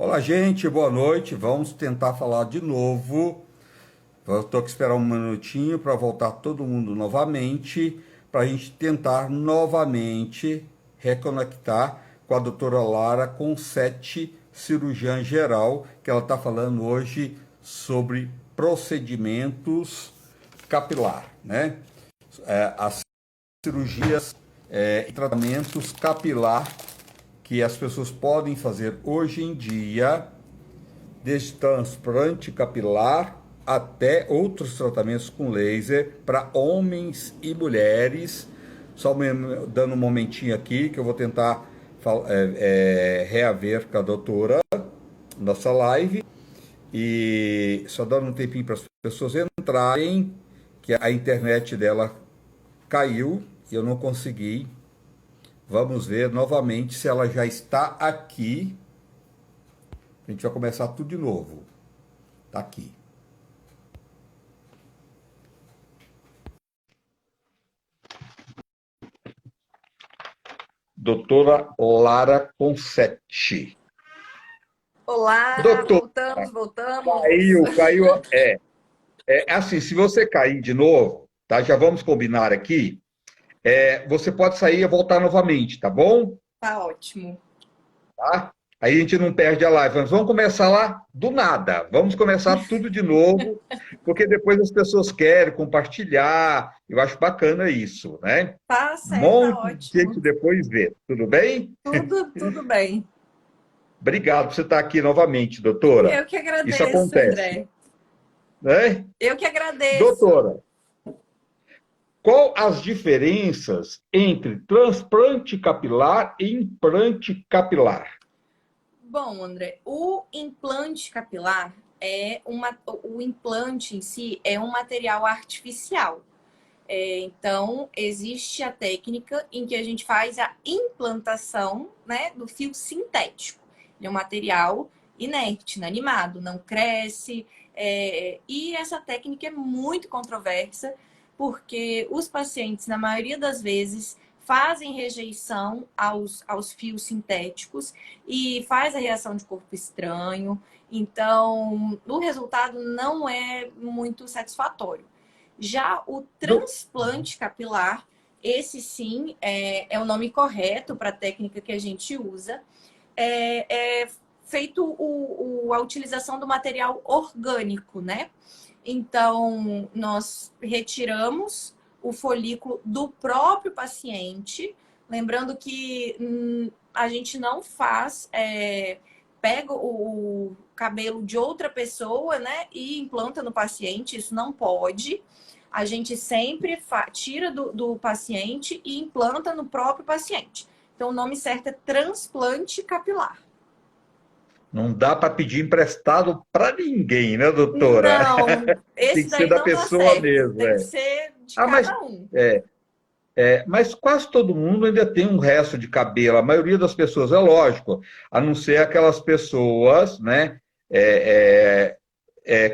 Olá, gente, boa noite. Vamos tentar falar de novo. Vou ter que esperar um minutinho para voltar todo mundo novamente, para a gente tentar novamente reconectar com a doutora Lara com sete cirurgiã geral, que ela está falando hoje sobre procedimentos capilar, né? As cirurgias e tratamentos capilar que as pessoas podem fazer hoje em dia, desde transplante capilar até outros tratamentos com laser para homens e mulheres. Só dando um momentinho aqui que eu vou tentar reaver com a doutora nossa live. E só dando um tempinho para as pessoas entrarem, que a internet dela caiu e eu não consegui. Vamos ver novamente se ela já está aqui. A gente vai começar tudo de novo. Tá aqui. Doutora Lara Concetti. Olá, Doutora, voltamos. caiu. Assim, se você cair de novo, tá? Já vamos combinar aqui. Você pode sair e voltar novamente, tá bom? Tá ótimo. Tá? Aí a gente não perde a live. Mas vamos começar lá do nada. Vamos começar tudo de novo, porque depois as pessoas querem compartilhar. Eu acho bacana isso, né? Tá Um certo, tá monte de gente ótimo. depois vê. Tudo bem? Tudo bem. Obrigado por você estar aqui novamente, doutora. Eu que Isso agradeço, acontece, André. né? Eu que agradeço. Doutora, qual as diferenças entre transplante capilar e implante capilar? Bom, André, o implante capilar o implante em si é um material artificial. Então, existe a técnica em que a gente faz a implantação, né, do fio sintético. Ele é um material inerte, inanimado, não cresce. E essa técnica é muito controversa, porque os pacientes, na maioria das vezes, fazem rejeição aos fios sintéticos e faz a reação de corpo estranho. Então, o resultado não é muito satisfatório. Já o Do- transplante capilar, esse sim é o nome correto para a técnica que a gente usa. É feito a utilização do material orgânico, né? Então, nós retiramos o folículo do próprio paciente, lembrando que a gente não faz, pega o cabelo de outra pessoa, né, e implanta no paciente, isso não pode. A gente sempre tira do paciente e implanta no próprio paciente. Então, o nome certo é transplante capilar. Não dá para pedir emprestado para ninguém, né, doutora? Não, Tem esse que ser daí da não dá pessoa certo. mesmo. Tem que ser de Ah, mas, cada um. é, mas quase todo mundo ainda tem um resto de cabelo. A maioria das pessoas, é lógico, a não ser aquelas pessoas, né,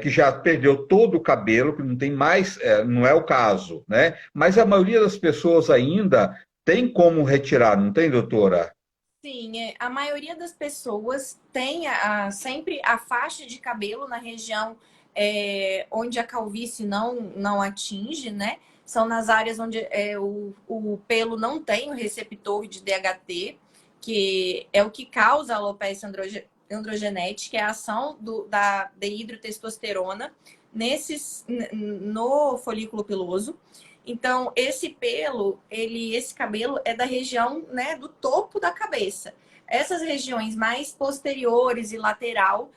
que já perdeu todo o cabelo, que não tem mais, não é o caso, né? Mas a maioria das pessoas ainda tem como retirar, não tem, doutora? Sim, a maioria das pessoas tem sempre a faixa de cabelo na região onde a calvície não atinge, né? São nas áreas onde o pelo não tem o receptor de DHT, que é o que causa a alopecia androgenética, que é a ação da dehidrotestosterona no folículo piloso. Então, esse pelo, esse cabelo é da região, né, do topo da cabeça. Essas regiões mais posteriores e lateral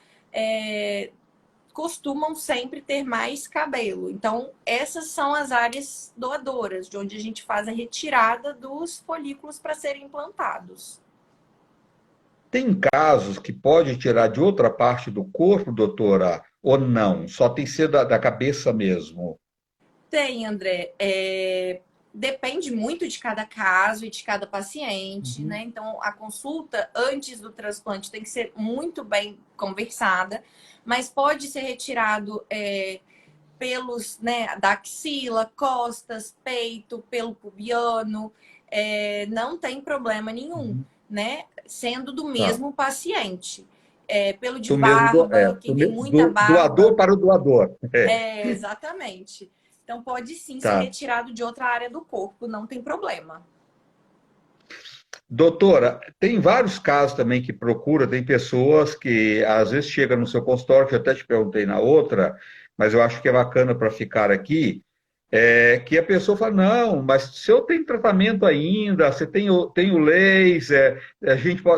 costumam sempre ter mais cabelo. Então, essas são as áreas doadoras, de onde a gente faz a retirada dos folículos para serem implantados. Tem casos que pode tirar de outra parte do corpo, doutora, ou não? Só tem que ser da cabeça mesmo. Tem, André. Depende muito de cada caso e de cada paciente, né? Uhum. Então, a consulta antes do transplante tem que ser muito bem conversada, mas pode ser retirado pelos, né, da axila, costas, peito, pelo pubiano, não tem problema nenhum, Uhum. né? Sendo do Tá. mesmo paciente. pelo de Do mesmo barba, quem tem muita doador barba. para o doador. Exatamente. Então, pode sim ser Tá. retirado de outra área do corpo, não tem problema. Doutora, tem vários casos também que procura, tem pessoas que às vezes chegam no seu consultório, que eu até te perguntei na outra, mas eu acho que é bacana para ficar aqui, que a pessoa fala, não, mas se eu tenho tratamento ainda, você tem o laser,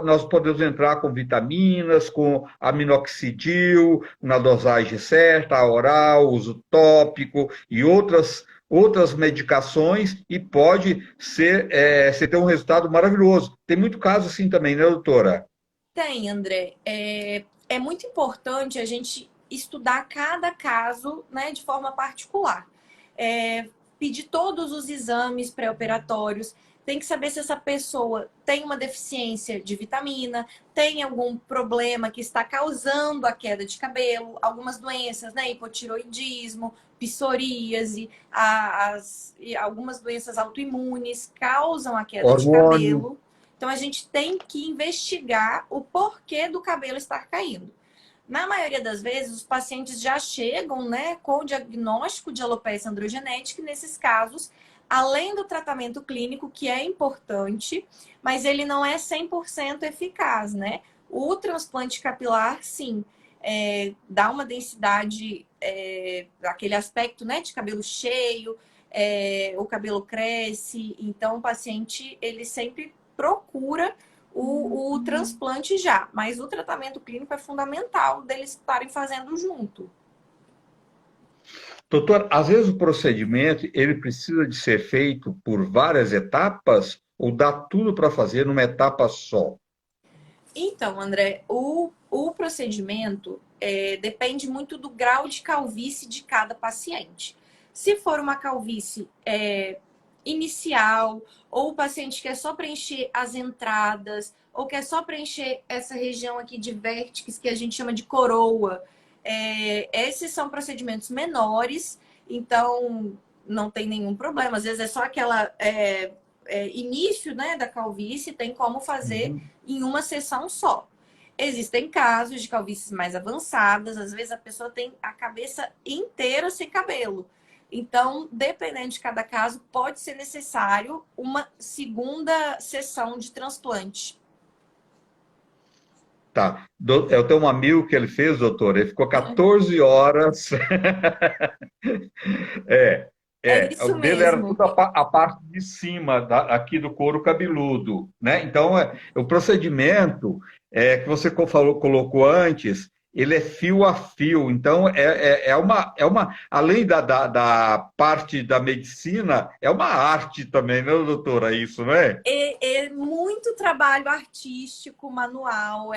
nós podemos entrar com vitaminas, com aminoxidil, na dosagem certa, a oral, uso tópico e outras medicações e pode ser, você ter um resultado maravilhoso. Tem muito caso assim também, né, doutora? Tem, André. É muito importante a gente estudar cada caso, né, de forma particular. É, pedir todos os exames pré-operatórios. Tem que saber se essa pessoa tem uma deficiência de vitamina, tem algum problema que está causando a queda de cabelo, algumas doenças, né? Hipotiroidismo, psoríase, e algumas doenças autoimunes causam a queda de Hormônio. cabelo. Então a gente tem que investigar o porquê do cabelo estar caindo. Na maioria das vezes, os pacientes já chegam, né, com o diagnóstico de alopecia androgenética, e nesses casos, além do tratamento clínico, que é importante, mas ele não é 100% eficaz, né? O transplante capilar, sim, dá uma densidade, aquele aspecto, né, de cabelo cheio, o cabelo cresce, então o paciente, ele sempre procura o transplante já, mas o tratamento clínico é fundamental deles estarem fazendo junto. Doutor, às vezes o procedimento ele precisa de ser feito por várias etapas ou dá tudo para fazer numa etapa só? Então, André, o procedimento depende muito do grau de calvície de cada paciente. Se for uma calvície inicial, ou o paciente quer só preencher as entradas, ou quer só preencher essa região aqui de vértices, que a gente chama de coroa, esses são procedimentos menores, então não tem nenhum problema. Às vezes é só aquela início, né, da calvície, tem como fazer Uhum. em uma sessão só. Existem casos de calvícies mais avançadas, às vezes a pessoa tem a cabeça inteira sem cabelo. Então, dependendo de cada caso, pode ser necessário uma segunda sessão de transplante. Tá. Eu tenho um amigo que ele fez, doutor, ele ficou 14 horas. É, É o isso dele era mesmo. tudo a parte de cima, aqui do couro cabeludo, né? Então, o procedimento que você colocou antes, ele é fio a fio. Então, além da parte da medicina, é uma arte também, né, doutora? Isso, não é? É muito trabalho artístico, manual,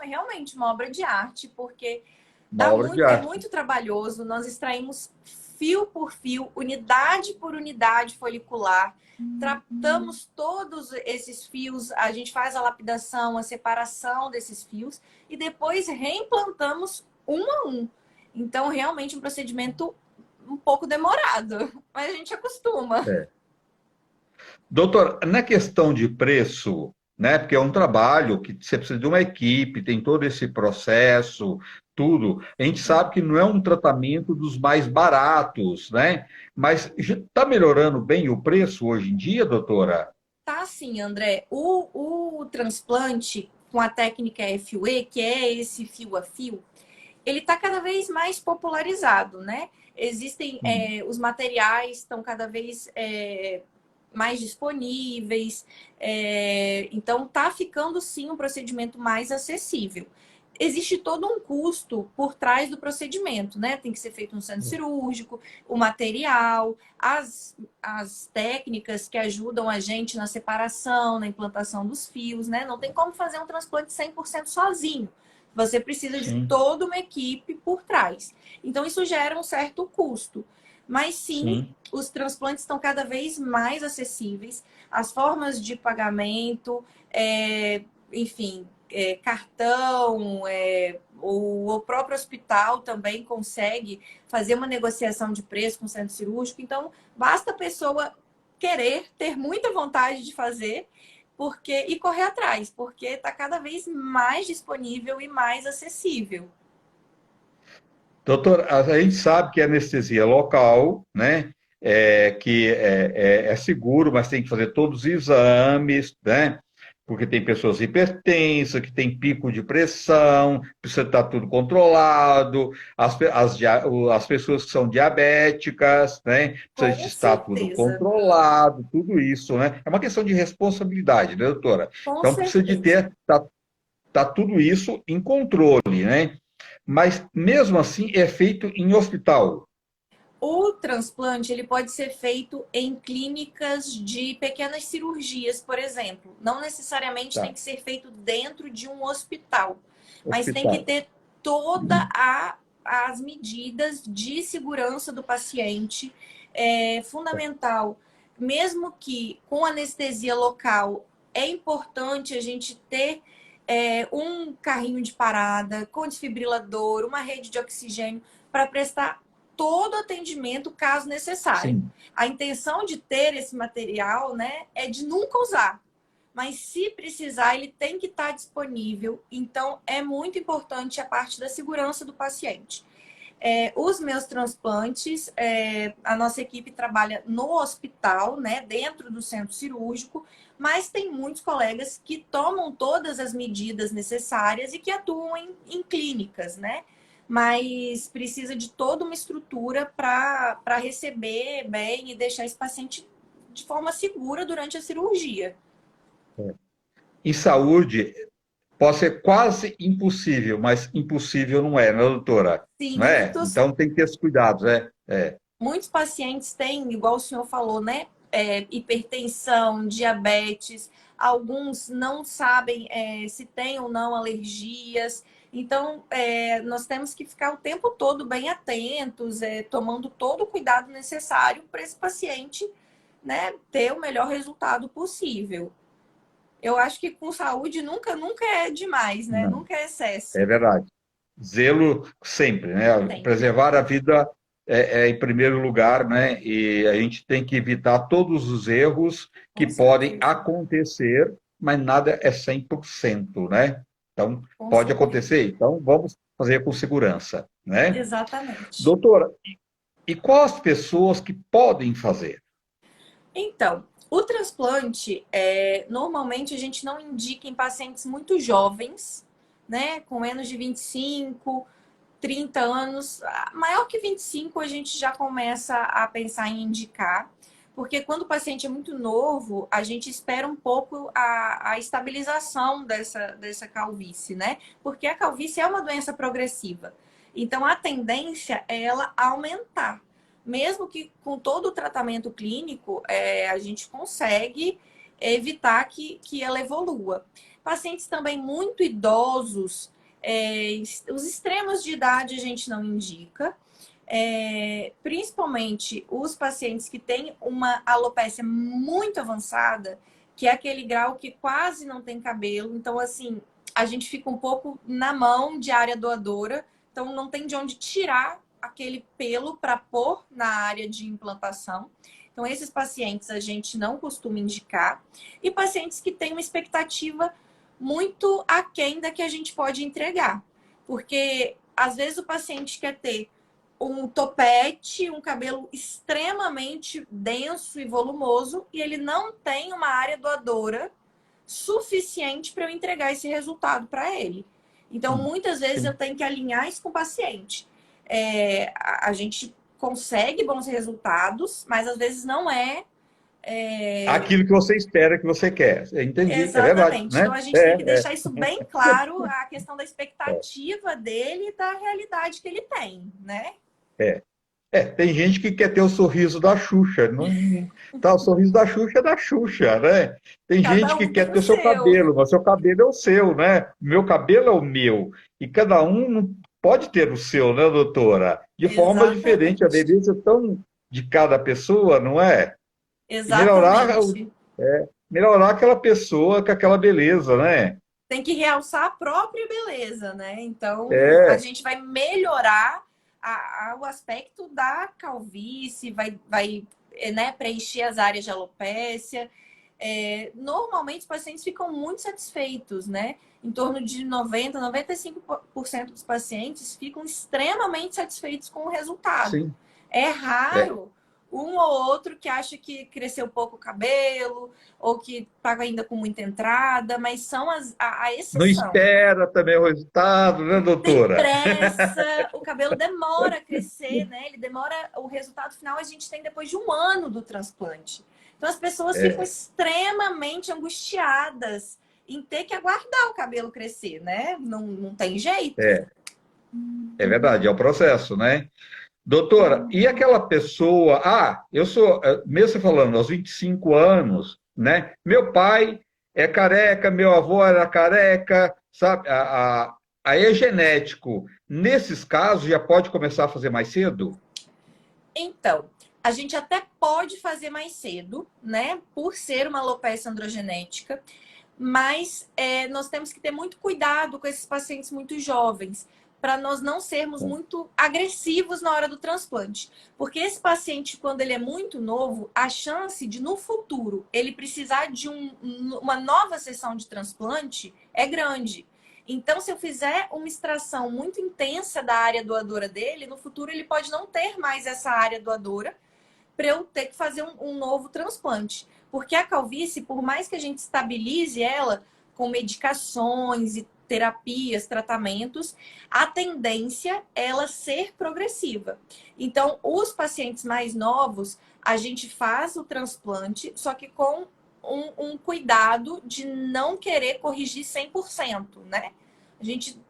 realmente uma obra de arte, porque Uma obra de é arte. muito trabalhoso. Nós extraímos fio por fio, unidade por unidade folicular, tratamos todos esses fios, a gente faz a lapidação, a separação desses fios e depois reimplantamos um a um. Então, realmente um procedimento um pouco demorado, mas a gente acostuma. É. Doutor, na questão de preço, né? Porque é um trabalho que você precisa de uma equipe, tem todo esse processo, tudo. A gente sabe que não é um tratamento dos mais baratos, né? Mas está melhorando bem o preço hoje em dia, doutora? Tá assim, André. O transplante com a técnica FUE, que é esse fio a fio, ele está cada vez mais popularizado, né? Existem, os materiais estão cada vez mais disponíveis, então está ficando sim um procedimento mais acessível. Existe todo um custo por trás do procedimento, né? Tem que ser feito um centro cirúrgico, o material, as técnicas que ajudam a gente na separação, na implantação dos fios, né? Não tem como fazer um transplante 100% sozinho. Você precisa de Sim, toda uma equipe por trás. Então, isso gera um certo custo. Mas sim, sim. os transplantes estão cada vez mais acessíveis. As formas de pagamento, enfim, cartão, o próprio hospital também consegue fazer uma negociação de preço com o centro cirúrgico. Então, basta a pessoa querer, ter muita vontade de fazer e correr atrás, porque está cada vez mais disponível e mais acessível. Doutor, a gente sabe que a anestesia local, né, é seguro, mas tem que fazer todos os exames, né? Porque tem pessoas hipertensas, que tem pico de pressão, precisa estar tudo controlado, as pessoas que são diabéticas, né? Precisa de Com estar tudo certeza, controlado, tudo isso, né? É uma questão de responsabilidade, né, doutora? com Então precisa de certeza. tá tudo isso em controle, né? Mas mesmo assim é feito em hospital. O transplante ele pode ser feito em clínicas de pequenas cirurgias, por exemplo. Não necessariamente tem Tá, que ser feito dentro de um hospital, mas tem que hospital. ter as medidas de segurança do paciente. É fundamental, mesmo que com anestesia local, é importante a gente ter um carrinho de parada, com desfibrilador, uma rede de oxigênio para prestar todo atendimento caso necessário. Sim, A intenção de ter esse material, né, é de nunca usar. Mas se precisar, ele tem que estar disponível. Então, é muito importante a parte da segurança do paciente. Os meus transplantes, a nossa equipe trabalha no hospital, né, dentro do centro cirúrgico, mas tem muitos colegas que tomam todas as medidas necessárias e que atuam em clínicas, né? Mas precisa de toda uma estrutura para receber bem e deixar esse paciente de forma segura durante a cirurgia. em saúde pode ser quase impossível, mas impossível não é, né, doutora? Sim, Não é? Então tem que ter esses cuidados, né? muitos pacientes têm, igual o senhor falou, né? Hipertensão, diabetes, alguns não sabem se tem ou não alergias. Então, nós temos que ficar o tempo todo bem atentos, tomando todo o cuidado necessário para esse paciente, né, ter o melhor resultado possível. Eu acho que com saúde nunca é demais, né? Não, Nunca é excesso. é verdade. Zelo sempre, né? Sempre. Preservar a vida é em primeiro lugar, né? E a gente tem que evitar todos os erros que Com podem certeza. acontecer, mas nada é 100%, né? Então, Com pode certeza. acontecer, então vamos fazer com segurança, né? Exatamente. Doutora, e quais as pessoas que podem fazer? Então, o transplante, normalmente a gente não indica em pacientes muito jovens, né? Com menos de 25, 30 anos. Maior que 25, a gente já começa a pensar em indicar. Porque quando o paciente é muito novo, a gente espera um pouco a estabilização dessa calvície, né? Porque a calvície é uma doença progressiva. Então, a tendência é ela aumentar. Mesmo que com todo o tratamento clínico, a gente consegue evitar que ela evolua. Pacientes também muito idosos, os extremos de idade a gente não indica. Principalmente os pacientes que têm uma alopécia muito avançada, que é aquele grau que quase não tem cabelo. Então, assim, a gente fica um pouco na mão de área doadora, então não tem de onde tirar aquele pelo para pôr na área de implantação. Então, esses pacientes a gente não costuma indicar. E pacientes que têm uma expectativa muito aquém da que a gente pode entregar. Porque às vezes o paciente quer ter um topete, um cabelo extremamente denso e volumoso, e ele não tem uma área doadora suficiente para eu entregar esse resultado para ele. Então, Sim, muitas vezes eu sim. tenho que alinhar isso com o paciente. A gente consegue bons resultados, mas às vezes não Aquilo que você espera, que você quer. Eu entendi, é verdade, exatamente. Então né? a gente tem que deixar isso bem claro, a questão da É, expectativa dele e da realidade que ele tem, né? é. Tem gente que quer ter o sorriso da Xuxa. Tá, o sorriso da Xuxa é da Xuxa, né? Tem gente Cada que um quer tem o ter o seu seu. cabelo, mas seu cabelo é o seu, né? O meu cabelo é o meu. E cada um não pode ter o seu, né, doutora? De forma diferente. A Exatamente. beleza é tão de cada pessoa, não é? E Exatamente. melhorar aquela pessoa com aquela beleza, né? Tem que realçar a própria beleza, né? Então, a É, gente vai melhorar o aspecto da calvície, vai, né, preencher as áreas de alopécia. Normalmente os pacientes ficam muito satisfeitos, né? Em torno de 90, 95% dos pacientes ficam extremamente satisfeitos com o resultado. Sim. É É. raro um ou outro que acha que cresceu pouco o cabelo ou que está ainda com muita entrada, mas são a Não exceção. espera também o resultado, né, Tem doutora? pressa, o cabelo demora a crescer, né? Ele demora, o resultado final a gente tem depois de um ano do transplante. Então as pessoas ficam É, extremamente angustiadas em ter que aguardar o cabelo crescer, né? Não tem jeito. é, é verdade, é o processo, né? Doutora, e aquela pessoa, eu sou, mesmo você falando, aos 25 anos, né? Meu pai é careca, meu avô era careca, sabe? Aí é genético. Nesses casos, já pode começar a fazer mais cedo? Então, a gente até pode fazer mais cedo, né? Por ser uma alopecia androgenética, mas nós temos que ter muito cuidado com esses pacientes muito jovens, para nós não sermos muito agressivos na hora do transplante. Porque esse paciente, quando ele é muito novo, a chance de no futuro ele precisar de uma nova sessão de transplante é grande. Então, se eu fizer uma extração muito intensa da área doadora dele, no futuro ele pode não ter mais essa área doadora para eu ter que fazer um novo transplante. Porque a calvície, por mais que a gente estabilize ela com medicações e terapias, tratamentos, a tendência é ela ser progressiva. Então, os pacientes mais novos, a gente faz o transplante, só que com um cuidado de não querer corrigir 100%, né? A gente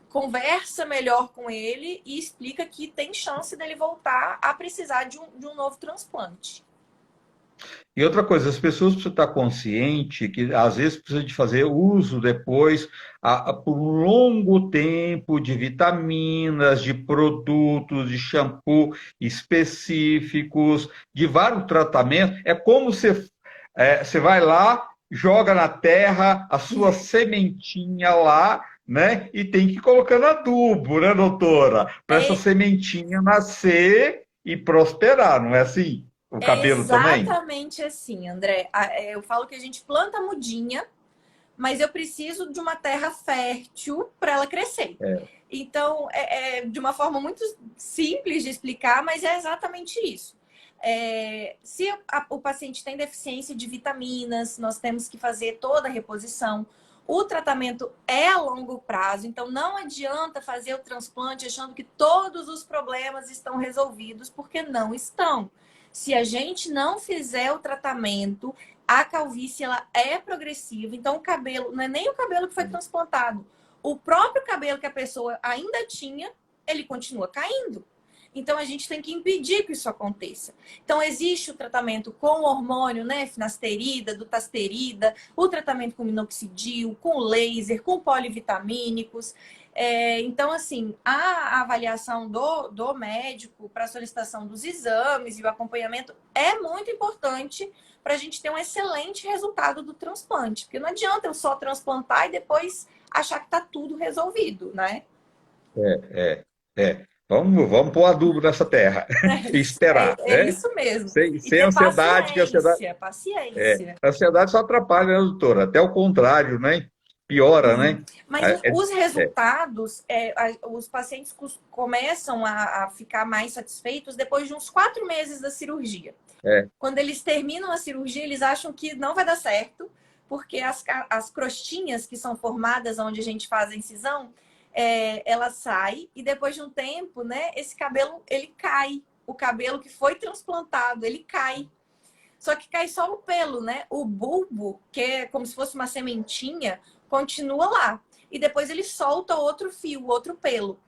conversa melhor com ele e explica que tem chance dele voltar a precisar de um novo transplante. E outra coisa, as pessoas precisam estar conscientes que às vezes precisa de fazer uso depois, por um longo tempo, de vitaminas, de produtos, de shampoo específicos, de vários tratamentos. É como você vai lá, joga na terra a sua sementinha lá, né? E tem que ir colocando adubo, né, doutora? Para essa É, sementinha nascer e prosperar, não é assim? O é cabelo também? exatamente assim, André. Eu falo que a gente planta a mudinha, mas eu preciso de uma terra fértil para ela crescer. É. Então, de uma forma muito simples de explicar, mas é exatamente isso. Se o paciente tem deficiência de vitaminas, nós temos que fazer toda a reposição. O tratamento é a longo prazo, então não adianta fazer o transplante achando que todos os problemas estão resolvidos, porque não estão. Se a gente não fizer o tratamento, a calvície ela é progressiva, então o cabelo, não é nem o cabelo que foi transplantado, o próprio cabelo que a pessoa ainda tinha, ele continua caindo. Então a gente tem que impedir que isso aconteça. Então existe o tratamento com hormônio, né, finasterida, dutasterida, o tratamento com minoxidil, com laser, com polivitamínicos. Então, assim, a avaliação do médico para a solicitação dos exames e o acompanhamento é muito importante para a gente ter um excelente resultado do transplante. Porque não adianta eu só transplantar e depois achar que está tudo resolvido, né? É. Vamos pôr adubo nessa terra e esperar, É né? isso mesmo. Sem, E sem ter ansiedade, que paciência, é, paciência. a ansiedade só atrapalha, né, doutora? Até o contrário, né? Piora, Sim. né? Mas É, os é, resultados, os pacientes começam a ficar mais satisfeitos depois de uns 4 meses da cirurgia. é, Quando eles terminam a cirurgia, eles acham que não vai dar certo, porque as crostinhas que são formadas onde a gente faz a incisão, ela sai e depois de um tempo, né, esse cabelo ele cai. O cabelo que foi transplantado, ele cai. Só que cai só o pelo, né? O bulbo, que é como se fosse uma sementinha, continua lá. E depois ele solta outro fio, outro pelo.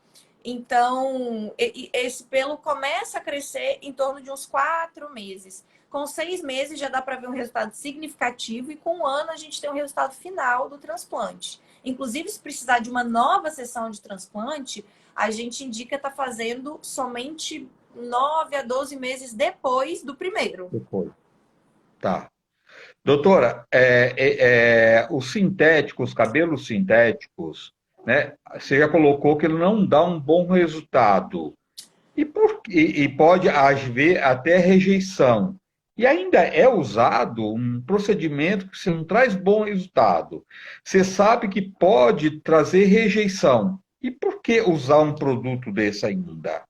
Então, esse pelo começa a crescer em torno de uns 4 meses. Com 6 meses já dá para ver um resultado significativo e com um ano a gente tem o resultado final do transplante. Inclusive, se precisar de uma nova sessão de transplante, a gente indica estar fazendo somente 9 a 12 meses depois do primeiro. depois. Tá. Doutora, os sintéticos, os cabelos sintéticos, né? Você já colocou que ele não dá um bom resultado. E pode haver até rejeição. E ainda é usado um procedimento que se não traz bom resultado. Você sabe que pode trazer rejeição. E por que usar um produto desse ainda?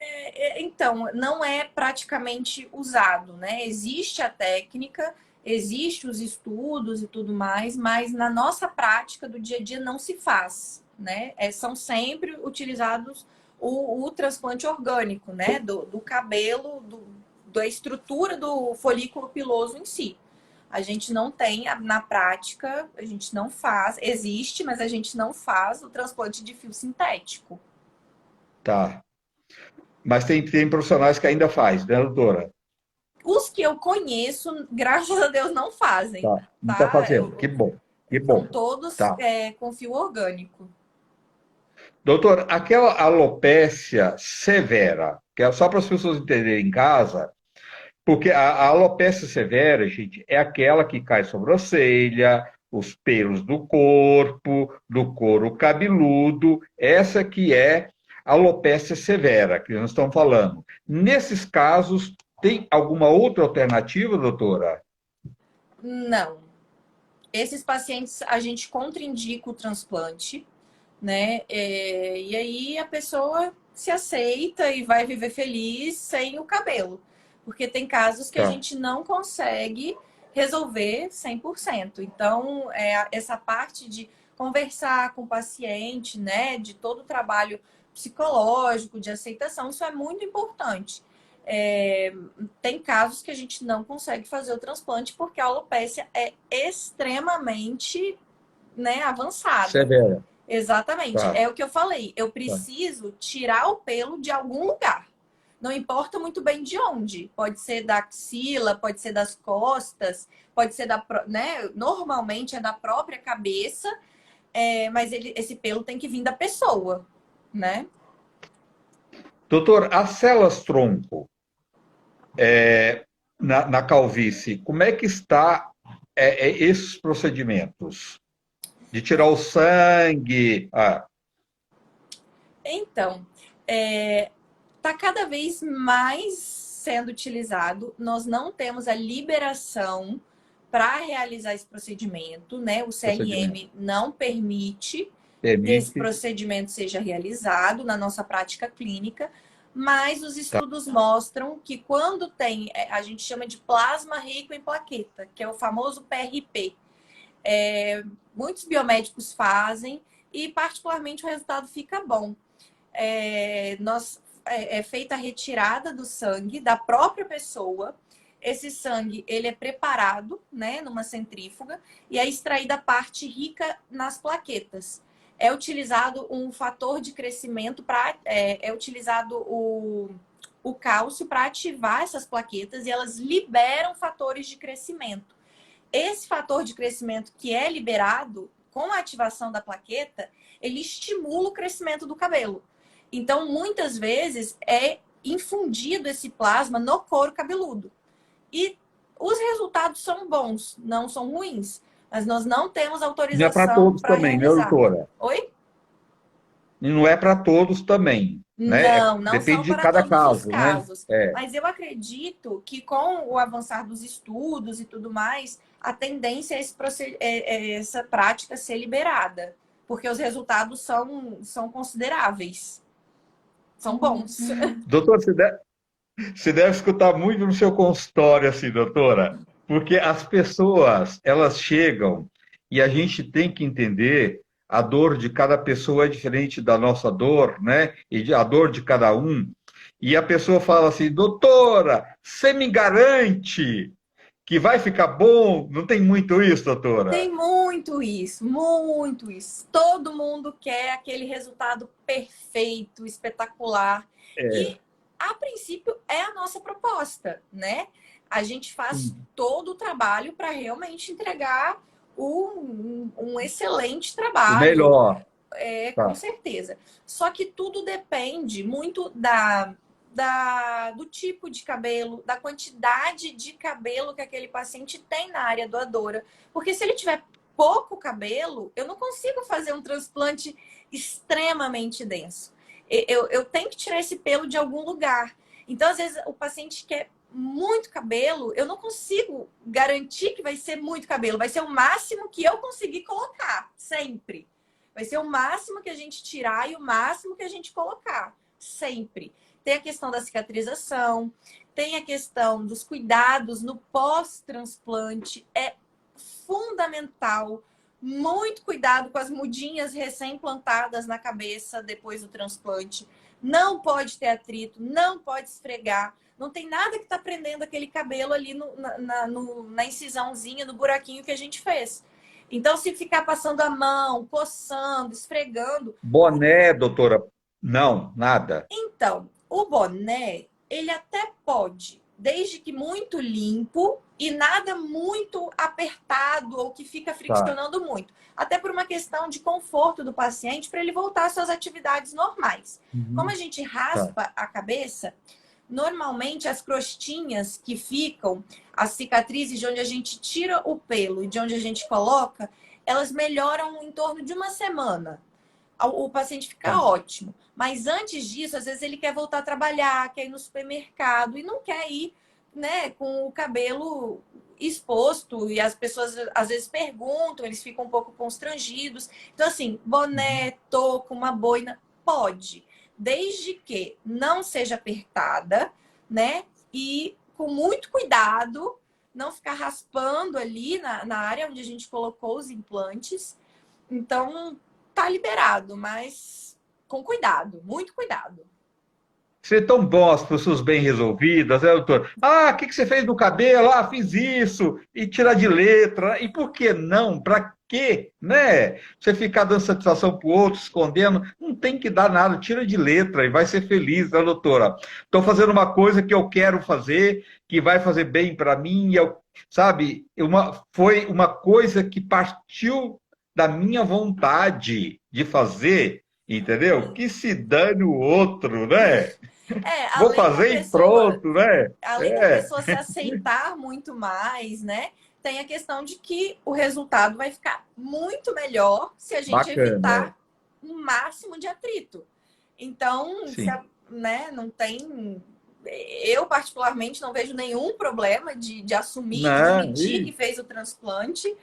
Então, não é praticamente usado, né? Existe a técnica, existe os estudos e tudo mais, mas na nossa prática do dia a dia não se faz, né? São sempre utilizados o transplante orgânico, né? Do cabelo, da estrutura do folículo piloso em si. A gente não tem, na prática, a gente não faz, existe, mas a gente não faz o transplante de fio sintético. Tá. Mas tem profissionais que ainda faz, né, doutora? Os que eu conheço, graças a Deus, não fazem, Tá. Não está tá? fazendo. Que bom. Que São bom. todos Tá. com fio orgânico. Doutor, aquela alopécia severa, que é só para as pessoas entenderem em casa, porque a alopecia severa, gente, é aquela que cai sobrancelha, os pelos do couro cabeludo, essa que é a alopecia severa, que nós estamos falando. Nesses casos, tem alguma outra alternativa, doutora? Não. Esses pacientes, a gente contraindica o transplante, né? E aí a pessoa se aceita e vai viver feliz sem o cabelo. Porque tem casos que a Tá. gente não consegue resolver 100%. Então, essa parte de conversar com o paciente, né? De todo o trabalho psicológico, de aceitação, isso é muito importante. É, tem casos que a gente não consegue fazer o transplante porque a alopécia é extremamente, né, avançada. Severa. Exatamente. Tá, É o que eu falei. Eu tá. preciso tirar o pelo de algum lugar. Não importa muito bem de onde. Pode ser da axila, pode ser das costas, pode ser né? Normalmente é da própria cabeça, mas esse pelo tem que vir da pessoa, né? Doutor, as células tronco na calvície, como é que está esses procedimentos? De tirar o sangue? Ah, Então, está cada vez mais sendo utilizado. Nós não temos a liberação para realizar esse procedimento, né? O procedimento. CRM não permite que esse Permite? procedimento seja realizado na nossa prática clínica, mas os Tá. estudos mostram que quando tem, a gente chama de plasma rico em plaqueta, que é o famoso PRP. Muitos biomédicos fazem e particularmente o resultado fica bom. É feita a retirada do sangue da própria pessoa. Esse sangue ele é preparado, né, numa centrífuga e é extraída a parte rica nas plaquetas. É utilizado um fator de crescimento é utilizado o cálcio para ativar essas plaquetas e elas liberam fatores de crescimento. Esse fator de crescimento que é liberado com a ativação da plaqueta, ele estimula o crescimento do cabelo. Então, muitas vezes é infundido esse plasma no couro cabeludo. E os resultados são bons, não são ruins. Mas nós não temos Não é para autorização todos para também, né, realizar. doutora? Oi? E não é para todos também, né? Não são Depende de para cada todos os caso, né? casos. É. Mas eu acredito que com o avançar dos estudos e tudo mais, a tendência é, essa prática ser liberada. Porque os resultados são consideráveis. São bons. Doutor, você deve escutar muito no seu consultório, assim, doutora, porque as pessoas, elas chegam e a gente tem que entender a dor de cada pessoa é diferente da nossa dor, né? A dor de cada um. E a pessoa fala assim, doutora, você me garante que vai ficar bom? Não tem muito isso, doutora? Tem muito isso, muito isso. Todo mundo quer aquele resultado perfeito, espetacular. É. E, a princípio, é a nossa proposta, né? A gente faz todo o trabalho para realmente entregar um excelente O trabalho, melhor. com Tá. certeza. Só que tudo depende muito do tipo de cabelo, da quantidade de cabelo que aquele paciente tem na área doadora. Porque se ele tiver pouco cabelo, eu não consigo fazer um transplante extremamente denso. Eu tenho que tirar esse pelo de algum lugar. Então, às vezes, o paciente quer muito cabelo, eu não consigo garantir que vai ser muito cabelo. Vai ser o máximo que eu conseguir colocar, sempre. Vai ser o máximo que a gente tirar e o máximo que a gente colocar, sempre. Tem a questão da cicatrização, tem a questão dos cuidados no pós-transplante. É fundamental. Muito cuidado com as mudinhas recém-plantadas na cabeça depois do transplante. Não pode ter atrito, não pode esfregar. Não tem nada que está prendendo aquele cabelo ali na incisãozinha, no buraquinho que a gente fez. Então, se ficar passando a mão, coçando, esfregando. Boné, doutora? Não, nada. Então, o boné, ele até pode, desde que muito limpo e nada muito apertado ou que fica Tá. friccionando muito. Até por uma questão de conforto do paciente para ele voltar às suas atividades normais. Como a Uhum. gente Tá. raspa a cabeça, normalmente as crostinhas que ficam, as cicatrizes de onde a gente tira o pelo e de onde a gente coloca, elas melhoram em torno de uma semana. O paciente fica Tá. ótimo. Mas antes disso, às vezes ele quer voltar a trabalhar, quer ir no supermercado e não quer ir, né, com o cabelo exposto. E as pessoas às vezes perguntam, eles ficam um pouco constrangidos. Então, assim, Uhum. boné, touca, uma boina, pode. Desde que não seja apertada, né? E com muito cuidado, não ficar raspando ali na área onde a gente colocou os implantes. Então, tá liberado, mas com cuidado, muito cuidado. Ser tão bom, as pessoas bem resolvidas, né, doutor? Ah, o que que você fez no cabelo? Ah, fiz isso. E tirar de letra. E por que não? Para quê? Né? Você ficar dando satisfação para o outro, escondendo, não tem que dar nada. Tira de letra e vai ser feliz, né, doutora? Estou fazendo uma coisa que eu quero fazer, que vai fazer bem para mim. Sabe, foi uma coisa que partiu da minha vontade de fazer, entendeu? Que se dane o outro, né? É, Vou fazer e pronto, né? além da É, pessoa se aceitar muito mais, né? Tem a questão de que o resultado vai ficar muito melhor se a gente bacana, é. evitar o máximo de atrito. Então, Sim. né, não tem. Eu, particularmente, não vejo nenhum problema de assumir, de Não, admitir que fez o transplante.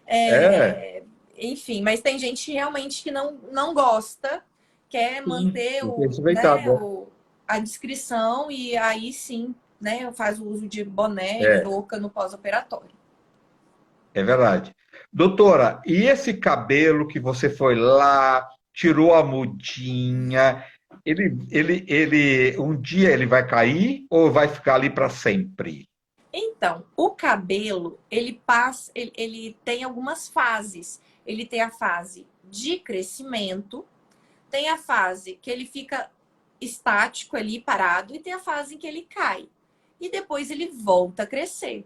é, É, enfim, mas tem gente realmente que não gosta, quer sim, manter tem que respeitar, né, né? a descrição e aí sim, né, faz o uso de boné e É, touca no pós-operatório. é verdade. Doutora, e esse cabelo que você foi lá, tirou a mudinha, um dia ele vai cair ou vai ficar ali para sempre? Então, o cabelo, ele passa, ele tem algumas fases. Ele tem a fase de crescimento, tem a fase que ele fica estático ali, parado, e tem a fase em que ele cai. E depois ele volta a crescer.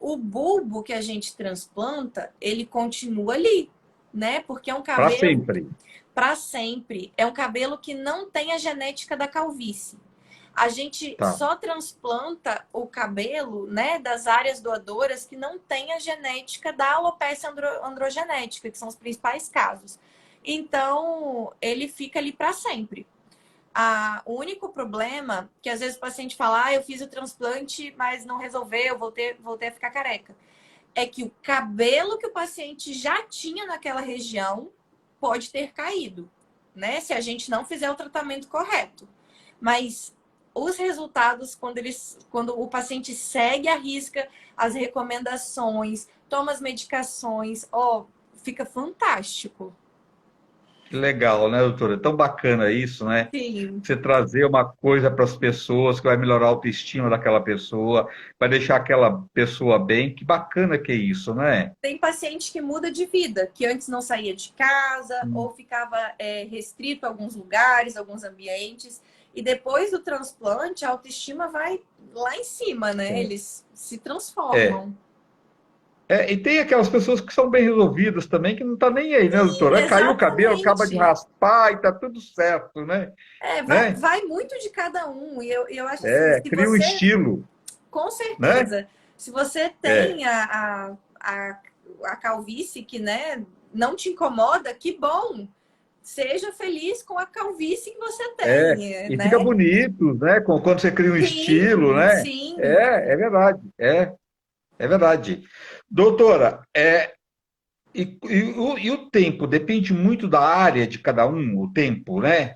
O bulbo que a gente transplanta, ele continua ali, né? Porque é um Para cabelo sempre. para sempre. É um cabelo que não tem a genética da calvície. A gente Tá. só transplanta o cabelo, né, das áreas doadoras que não tem a genética da alopecia androgenética, que são os principais casos. Então, ele fica ali para sempre. O único problema que às vezes o paciente fala, eu fiz o transplante, mas não resolveu, voltei a ficar careca. É que o cabelo que o paciente já tinha naquela região pode ter caído, né? Se a gente não fizer o tratamento correto. Mas os resultados, quando o paciente segue à risca as recomendações, toma as medicações, fica fantástico. Que legal, né, doutora? É tão bacana isso, né? Sim. Você trazer uma coisa para as pessoas que vai melhorar a autoestima daquela pessoa, vai deixar aquela pessoa bem. Que bacana que é isso, né? Tem paciente que muda de vida, que antes não saía de casa ou ficava restrito a alguns lugares, alguns ambientes. E depois do transplante, a autoestima vai lá em cima, né? Eles se É. transformam. É, e tem aquelas pessoas que são bem resolvidas também, que não tá nem aí, né, Sim, doutora? Caiu o cabelo, acaba de exatamente. raspar e tá tudo certo, né? Vai, Né? vai muito de cada um. E eu acho assim, É, se cria um você, estilo, com né? certeza, se você É, tem a calvície que, né, não te incomoda, que bom. seja feliz com a calvície que você É, tem, e fica né? bonito, né? Quando você cria um estilo, Sim, né? sim. É verdade, é verdade. Doutora, e o tempo depende muito da área de cada um, o tempo, né?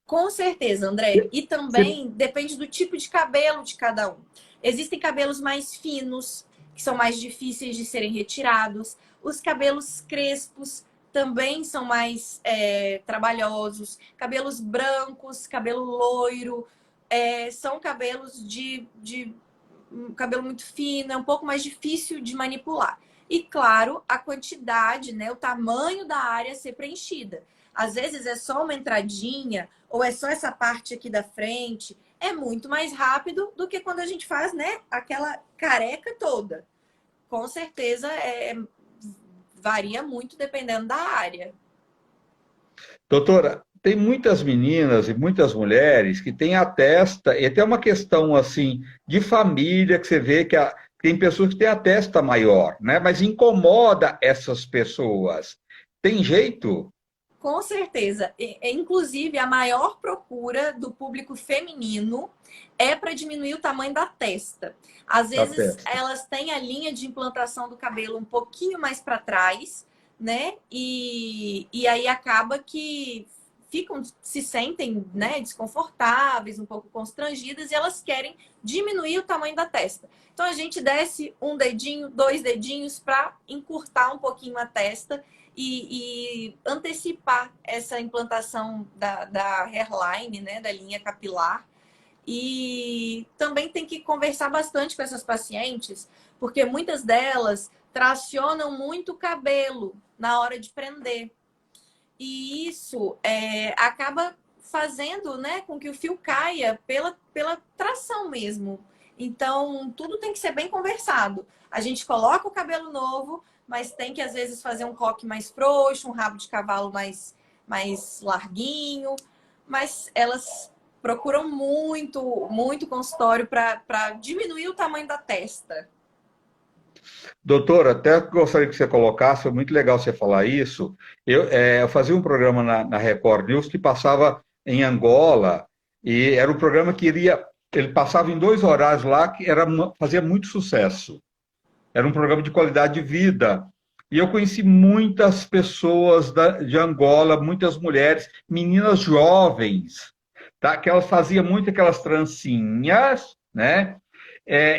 Com certeza, André. E Você- também depende do tipo de cabelo de cada um. Existem cabelos mais finos, que são mais difíceis de serem retirados. Os cabelos crespos também são mais trabalhosos. Cabelos brancos, cabelo loiro, são cabelos de um cabelo muito fino, é um pouco mais difícil de manipular. E claro, a quantidade, né, o tamanho da área a ser preenchida. Às vezes é só uma entradinha ou é só essa parte aqui da frente. É muito mais rápido do que quando a gente faz, né, aquela careca toda. Com certeza varia muito dependendo da área. Doutora, tem muitas meninas e muitas mulheres que têm a testa, e até uma questão assim de família, que você vê que tem pessoas que têm a testa maior, né? Mas incomoda essas pessoas. Tem jeito Com certeza. Inclusive, a maior procura do público feminino é para diminuir o tamanho da testa. Às da vezes, testa. elas têm a linha de implantação do cabelo um pouquinho mais para trás, né? E aí acaba que se sentem, né, desconfortáveis, um pouco constrangidas, e elas querem diminuir o tamanho da testa. Então, a gente desce um dedinho, dois dedinhos para encurtar um pouquinho a testa e antecipar essa implantação da hairline, né, da linha capilar. E também tem que conversar bastante com essas pacientes, porque muitas delas tracionam muito o cabelo na hora de prender. E isso acaba fazendo, né, com que o fio caia pela tração mesmo. Então, tudo tem que ser bem conversado. A gente coloca o cabelo novo, mas tem que, às vezes, fazer um coque mais frouxo, um rabo de cavalo mais larguinho. Mas elas procuram muito, muito consultório para diminuir o tamanho da testa. Doutora, até gostaria que você colocasse, foi muito legal você falar isso. Eu fazia um programa na Record News que passava em Angola, e era um programa que ele passava em dois horários lá, que fazia muito sucesso. Era um programa de qualidade de vida. E eu conheci muitas pessoas de Angola, muitas mulheres, meninas jovens, tá? Que elas faziam muito aquelas trancinhas, né?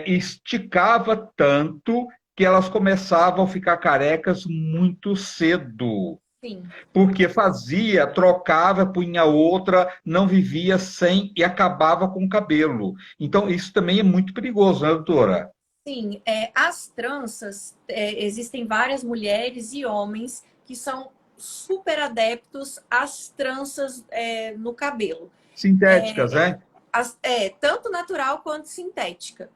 Esticava tanto que elas começavam a ficar carecas muito cedo, Sim. porque fazia, trocava, punha outra, não vivia sem e acabava com o cabelo. Então, isso também é muito perigoso, né, doutora? Sim, as tranças, existem várias mulheres e homens que são super adeptos às tranças no cabelo. Sintéticas, né? Tanto natural quanto sintética.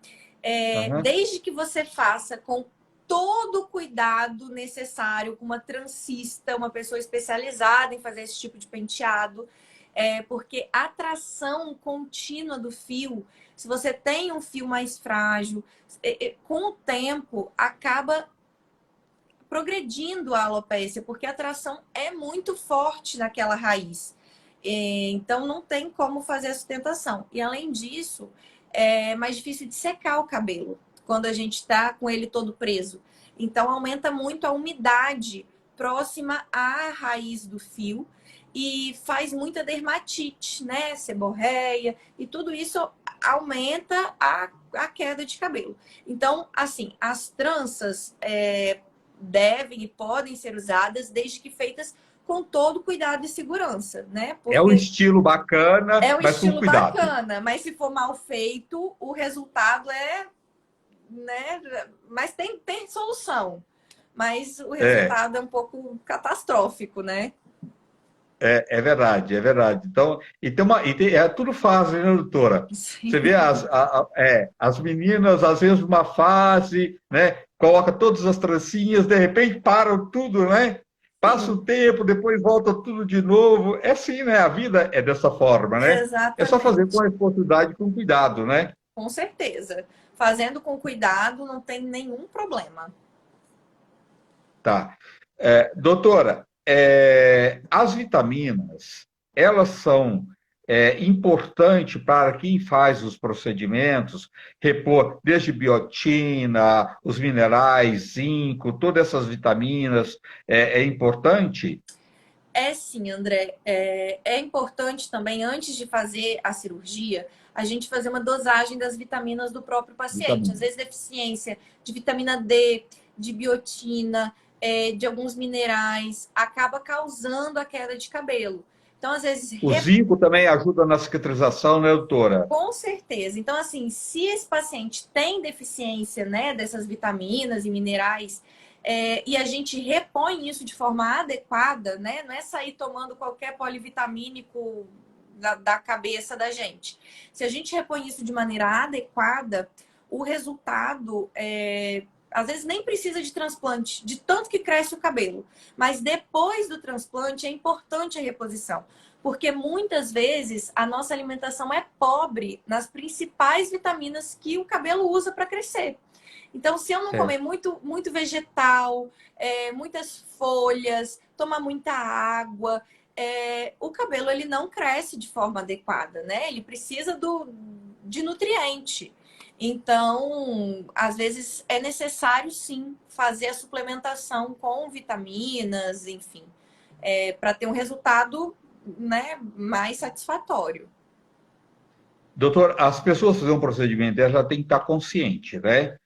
Aham. Desde que você faça com todo o cuidado necessário, com uma transista, uma pessoa especializada em fazer esse tipo de penteado, porque a tração contínua do fio, se você tem um fio mais frágil, com o tempo acaba progredindo a alopecia, porque a tração é muito forte naquela raiz. Então não tem como fazer a sustentação. E além disso, é mais difícil de secar o cabelo quando a gente está com ele todo preso. Então aumenta muito a umidade próxima à raiz do fio e faz muita dermatite, né? Seborreia, e tudo isso aumenta a queda de cabelo. Então, assim, as tranças devem e podem ser usadas desde que feitas com todo cuidado e segurança, né? É um Porque estilo bacana, é um mas com estilo cuidado. bacana, mas se for mal feito, o resultado né? Mas tem solução. Mas o É, resultado é um pouco catastrófico, né? é verdade, é verdade. Então, é tudo fase, né, doutora? Você vê Sim. as meninas, às vezes, numa fase, né? Coloca todas as trancinhas, de repente param tudo, né? Passa o Sim, tempo, depois volta tudo de novo. É assim, né? A vida é dessa forma, né? É só fazer com exatamente. responsabilidade e com cuidado, né? Com certeza. Fazendo com cuidado não tem nenhum problema. Tá. Doutora, as vitaminas, elas são importantes para quem faz os procedimentos, repor desde biotina, os minerais, zinco, todas essas vitaminas, é importante? É sim, André. É importante também, antes de fazer a cirurgia, a gente fazer uma dosagem das vitaminas do próprio paciente. Às Vitamina. vezes, deficiência de vitamina D, de biotina, de alguns minerais, acaba causando a queda de cabelo. Então, às vezes, O zinco também ajuda na cicatrização, né, doutora? com certeza. Então, assim, se esse paciente tem deficiência, né, dessas vitaminas e minerais, e a gente repõe isso de forma adequada, né, não é sair tomando qualquer polivitamínico da cabeça da gente. Se a gente repõe isso de maneira adequada, o resultado às vezes nem precisa de transplante, de tanto que cresce o cabelo. Mas depois do transplante é importante a reposição. Porque muitas vezes a nossa alimentação é pobre nas principais vitaminas que o cabelo usa para crescer. Então, se eu não comer Certo. muito vegetal, muitas folhas, tomar muita água, o cabelo ele não cresce de forma adequada, né? Ele precisa de nutriente. Então, às vezes é necessário sim fazer a suplementação com vitaminas, enfim, para ter um resultado, né, mais satisfatório. Doutor, as pessoas fazendo um procedimento, elas já têm que estar conscientes, né?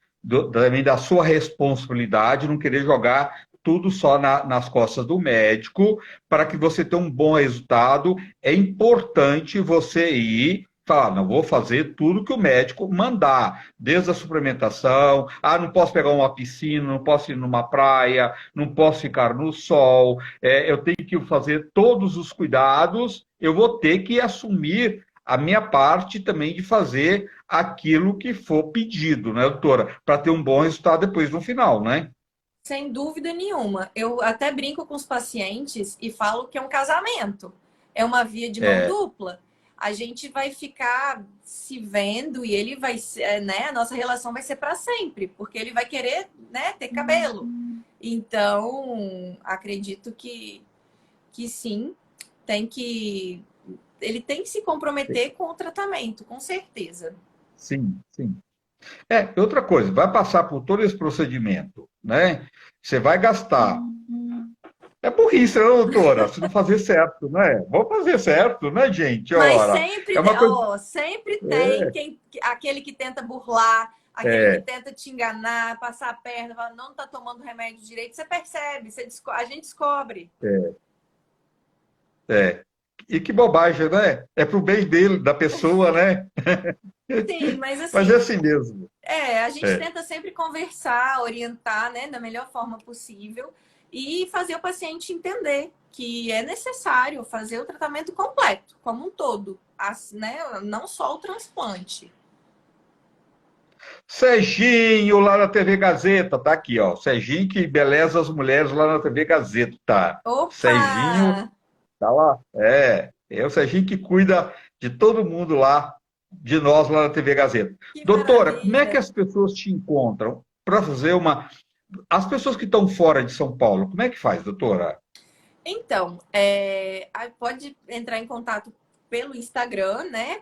Também da sua responsabilidade, não querer jogar tudo só nas costas do médico, para que você tenha um bom resultado. É importante você ir falar, não vou fazer tudo que o médico mandar, desde a suplementação, não posso pegar uma piscina, não posso ir numa praia, não posso ficar no sol, eu tenho que fazer todos os cuidados, eu vou ter que assumir a minha parte também de fazer aquilo que for pedido, né, doutora? Para ter um bom resultado depois no final, né? Sem dúvida nenhuma. Eu até brinco com os pacientes e falo que é um casamento. É uma via de mão É, dupla. A gente vai ficar se vendo e ele vai ser, né? A nossa relação vai ser para sempre, porque ele vai querer, né, ter cabelo. Então, acredito que sim, tem que ele tem que se comprometer com o tratamento, com certeza. sim, sim. Outra coisa, vai passar por todo esse procedimento, né? Você vai gastar. É burrice, né, doutora? Se não fazer certo, né? Vou fazer certo, né, gente? Mas Ora, sempre, é uma coisa. ó, sempre tem aquele que tenta burlar, aquele que É, tenta te enganar, passar a perna, falar, não tá tomando remédio direito. Você percebe, a gente descobre. é, é. E que bobagem, né? É pro bem dele, da pessoa, né? Sim, mas Mas é assim, assim mesmo. a gente É. tenta sempre conversar, orientar, né, da melhor forma possível e fazer o paciente entender que é necessário fazer o tratamento completo, como um todo, né, não só o transplante. Serginho, lá na TV Gazeta, tá aqui, ó. Serginho que embeleza as mulheres lá na TV Gazeta, tá? Opa! Serginho, tá lá. É o Serginho que cuida de todo mundo lá, de nós lá na TV Gazeta. Que Doutora, como é que maravilha! as pessoas te encontram para fazer uma. As pessoas que estão fora de São Paulo, como é que faz, doutora? Então, pode entrar em contato pelo Instagram, né?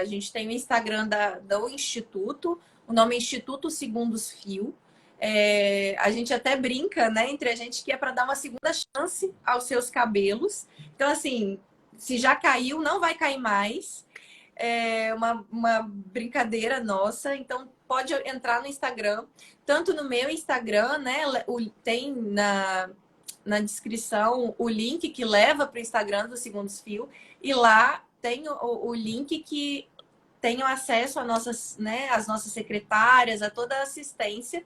A gente tem o Instagram do Instituto, o nome é Instituto Segundos Fio. A gente até brinca, né, entre a gente que é para dar uma segunda chance aos seus cabelos. Então, assim, se já caiu, não vai cair mais. É uma brincadeira nossa. Então, pode entrar no Instagram, tanto no meu Instagram, né? Tem na descrição o link que leva para o Instagram do Segundos Fio. E lá tem o link que tem acesso às nossas secretárias, a toda a assistência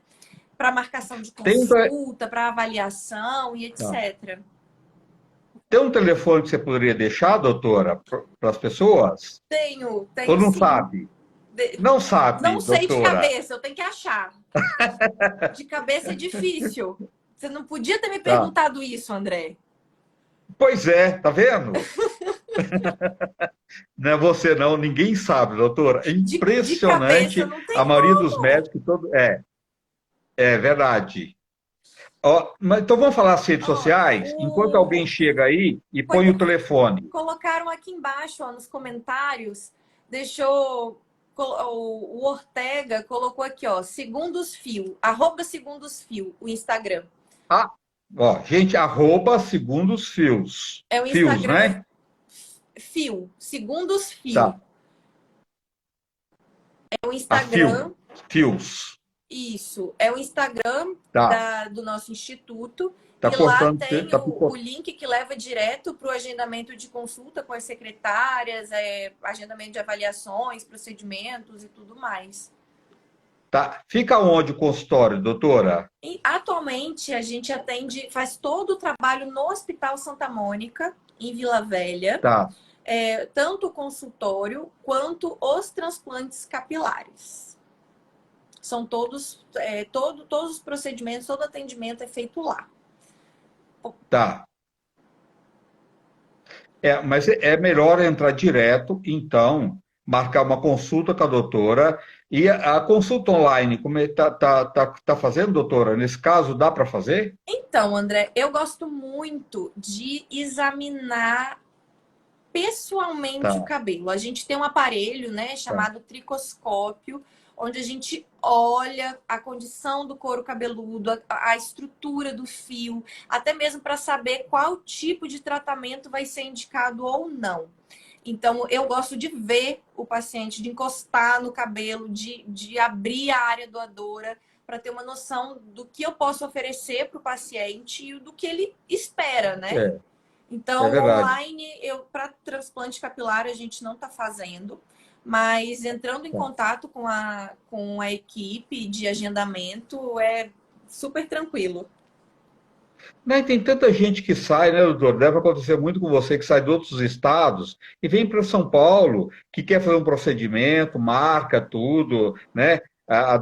para marcação de Tem um, consulta, para avaliação e tá. etc. Tem um telefone que você poderia deixar, doutora, para as pessoas? Ou Tenho não sim. sabe? Não Não sabe, sei de doutora. cabeça, eu tenho que achar. De cabeça é difícil. Você não podia ter me Tá. perguntado isso, André. Pois é, tá vendo? Não é você não, ninguém sabe, doutora. É De cabeça impressionante não a tem maioria dos como. médicos. É verdade. Então vamos falar as redes Ó, sociais? Enquanto alguém chega aí e põe o telefone. colocaram aqui embaixo, ó, nos comentários, deixou. O Ortega colocou aqui, ó, Segundos Fio, @SegundosFio, o Instagram. Ah, ó, gente, @segundosfios. É o Fios, Instagram né? Fio, Segundos Fio. Tá. É o A fio. Instagram, Fios. isso, é o Instagram Tá. do nosso instituto. Tá E lá cortando. tem Tá o picotando. link que leva direto para o agendamento de consulta com as secretárias, agendamento de avaliações, procedimentos e tudo mais. Tá. Fica onde o consultório, doutora? E, atualmente, a gente faz todo o trabalho no Hospital Santa Mônica, em Vila Velha, Tá. tanto o consultório quanto os transplantes capilares. São todos os procedimentos, todo atendimento é feito lá. Tá. Mas é melhor entrar direto, então, marcar uma consulta com a doutora. E a consulta online, como tá fazendo, doutora? Nesse caso, dá para fazer? Então, André, eu gosto muito de examinar pessoalmente o Tá, cabelo. A gente tem um aparelho, né, tá. chamado tricoscópio, onde a gente olha a condição do couro cabeludo, a estrutura do fio, até mesmo para saber qual tipo de tratamento vai ser indicado ou não. Então, eu gosto de ver o paciente, de encostar no cabelo, de abrir a área doadora, para ter uma noção do que eu posso oferecer para o paciente e do que ele espera, né? É, é Então, verdade. online, para transplante capilar, a gente não está fazendo, mas entrando em Tá. contato com a equipe de agendamento é super tranquilo. Né, tem tanta gente que sai, né, doutor? Deve acontecer muito com você que sai de outros estados e vem para São Paulo, que quer fazer um procedimento, marca tudo, né?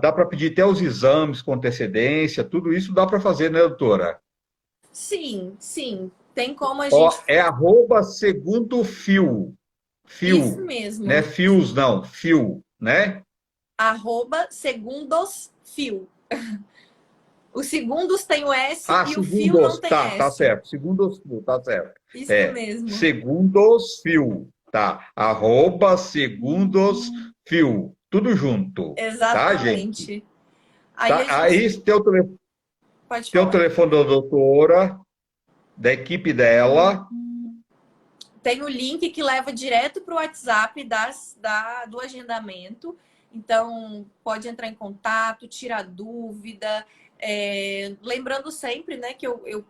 Dá para pedir até os exames com antecedência, tudo isso dá para fazer, né, doutora? Sim, sim, tem como a gente. Ó, é segundo fio, Isso fio, né? mesmo, Fios não, fio, né? @segundosfio. Os segundos tem o S Ah, e o fio não segundos, tem tá S. certo, segundos fio, tá certo. Isso É, mesmo. segundos fio, tá? Segundos fio, tudo junto, tá, gente? Exatamente. Aí a Tá? gente Aí pode tem o falar. telefone da doutora, da equipe dela, Tem o link que leva direto para o WhatsApp do agendamento. Então, pode entrar em contato, tirar dúvida. Lembrando sempre, né, que eu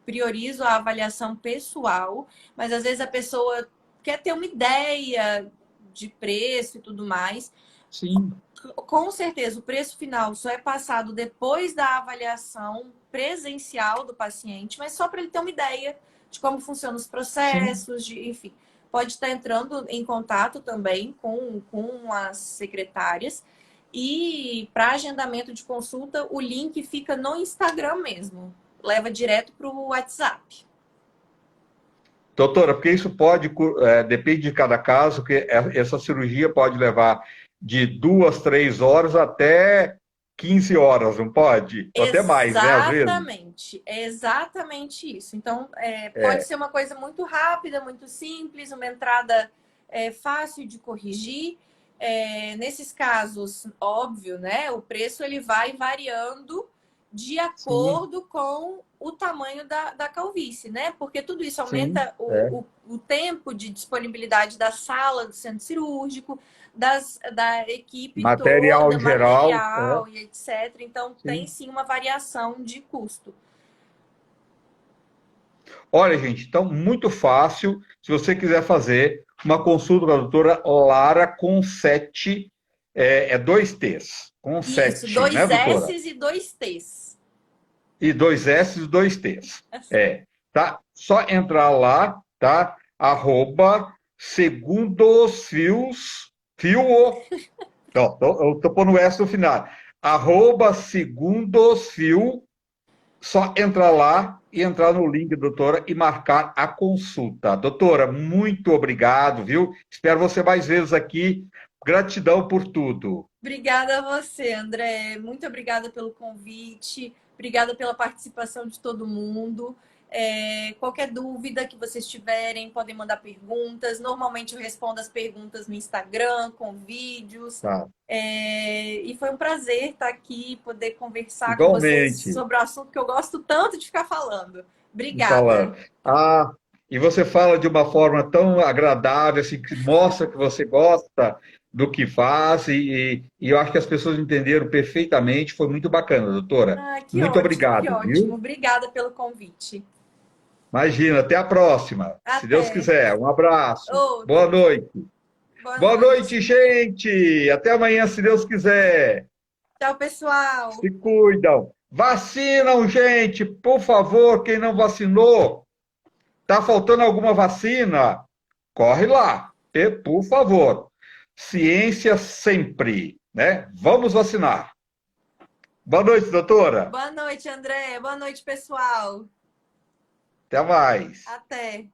priorizo a avaliação pessoal, mas às vezes a pessoa quer ter uma ideia de preço e tudo mais. sim, Com certeza, o preço final só é passado depois da avaliação presencial do paciente, mas só para ele ter uma ideia de como funcionam os sim. processos, enfim. Pode estar entrando em contato também com as secretárias. E para agendamento de consulta, o link fica no Instagram mesmo. Leva direto para o WhatsApp. Doutora, porque isso depende de cada caso, que essa cirurgia pode levar de 2, 3 horas até 15 horas, não pode? Ou até mais, né, às vezes? É exatamente isso. Então, pode É, ser uma coisa muito rápida, muito simples, uma entrada fácil de corrigir. Nesses casos, óbvio, né? O preço ele vai variando de sim, acordo com o tamanho da calvície, né? Porque tudo isso sim, aumenta é, o tempo de disponibilidade da sala do centro cirúrgico, da equipe material toda, em geral, material e etc. Então, tem sim. sim uma variação de custo. Olha, gente, então muito fácil. Se você quiser fazer uma consulta com a doutora Lara com sete, dois T's, com Isso, sete, né, dois doutora? S's e dois T's. E dois S e dois T's. Tá? Só entrar lá, tá? @segundosfios, eu tô pondo S no final. @segundosfio, só entrar lá e entrar no link, doutora, e marcar a consulta. Doutora, muito obrigado, viu? Espero você mais vezes aqui. Gratidão por tudo. Obrigada a você, André. Muito obrigada pelo convite, Obrigada pela participação de todo mundo. Qualquer dúvida que vocês tiverem, podem mandar perguntas. Normalmente eu respondo as perguntas no Instagram, com vídeos. Tá. E foi um prazer estar aqui, poder conversar com vocês Igualmente. sobre o assunto que eu gosto tanto de ficar falando. Falando. Obrigada. Ah, e você fala de uma forma tão agradável, assim, que mostra que você gosta do que faz, e eu acho que as pessoas entenderam perfeitamente. Foi muito bacana, doutora. Ah, que Muito ótimo, que obrigado, ótimo. viu? Obrigada pelo convite. Imagina, até a próxima, se Deus Até. quiser. Um abraço. Boa Outro. noite. Boa Boa noite, noite. gente. Até amanhã, se Deus quiser. Tchau, pessoal. Se cuidam. Vacinam, gente, por favor, quem não vacinou. Tá faltando alguma vacina? Corre lá, por favor. Ciência sempre, né? Vamos vacinar. Boa noite, doutora. Boa noite, André. Boa noite, pessoal. Até mais. Até.